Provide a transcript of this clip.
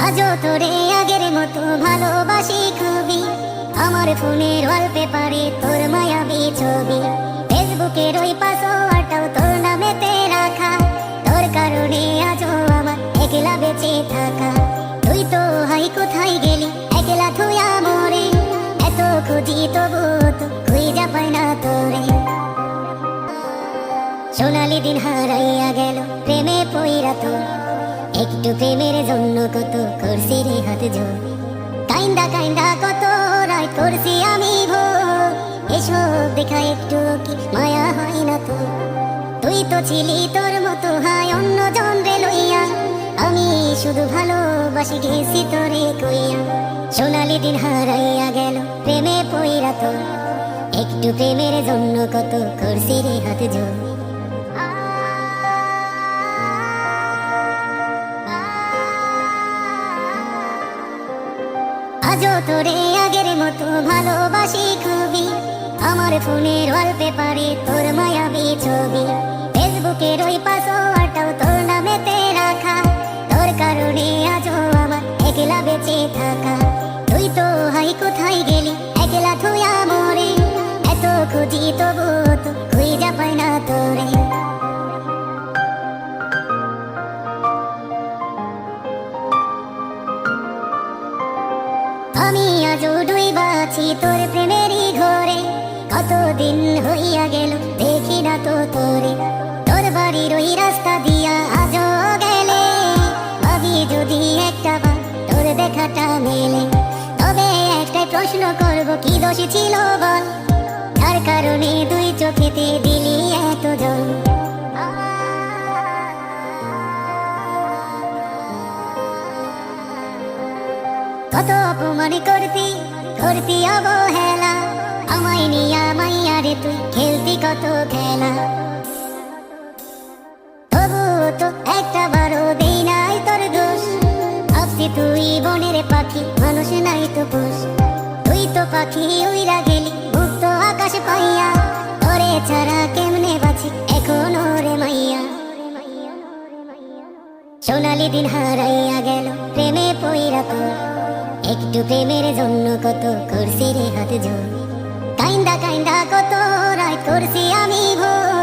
আজও তোরে আগের মতো ভালোবাসি খুবই। আমার ফোনের ওয়ালপেপারে তোর মায়াবী ছবি, ফেসবুকের ওই পাসওয়ার্ডটাও তোর নামেতে রাখা। তোর কারণে আজও আমার একলা বেঁচে থাকা। তুই তো হাই কোথায় গেলি একলা থুয়া মরে, এত খুঁজি তবু তো খুঁজা পাই না তোরে। সোনালি দিন হারাইয়া গেল প্রেমে পইরা তোর, একটু প্রেমের জন্য কত করছি রে হাত জোর। কাইন্দা কাইন্দা কত রাত করছি আমি ভোর, এসব দেখা একটু কি মায়া হয় না তোর? তুই তো ছিলি তোর মতো হায় অন্য জন রে লইয়া, আমি শুধু ভালোবাসি গেছি তোরে কইয়া। সোনালি দিন হারাইয়া গেল প্রেমে পইরা তোর, একটু প্রেমের জন্য কত করছি রে হাত জোর। আজও তোরে আগের মতো ভালোবাসি খুবই। আমার ফোনের ওয়ালপেপারে তোর মায়াবী ছবি, ফেসবুকের ওই পাসওয়ার্ডটাও তোর নামেতে রাখা। তোর কারণে আজও আমার একলা বেঁচে থাকা। তুই তো হাই কোথায় গেলি একলা থুয়া মরে, এত খুঁজি তবু তো খুঁজা পাই না তোরে। আমি আজও ডুইবা আছি তোর প্রেমেরই ঘরে, কতদিন হইয়া গেল দেখি না তো তোরে। তোর বাড়ির ওই রাস্তা দিয়া আজও গেলে, ভাবি যদি একটা বার তোর দেখাটা মেলে। তবে একটাই প্রশ্ন করব, কি দোষ ছিল বল, যার কারণে দুই চোখেতে দিলি এত জল। কত অপমান করতি করতি অবহেলা, আমায় নিয়া মাইয়া রে তুই খেলতি কত খেলা। তবু তো একটা বারো দেই নাই তোর দোষ, ভাবছি তুই বনের পাখি মানুষ নাই তো পোষ। তুই তো পাখি উইরা গেলি মুক্ত আকাশ পাইয়া, তোরে ছাড়া কেমনে বাঁচি এখন রে মাইয়া। সোনালি দিন হারাইয়া গেল প্রেমে পইরা তোর, একটু প্রেমের জন্য কত করছি রে হাত জোর। কাইন্দা কাইন্দা কত রাত করছি আমি ভোর,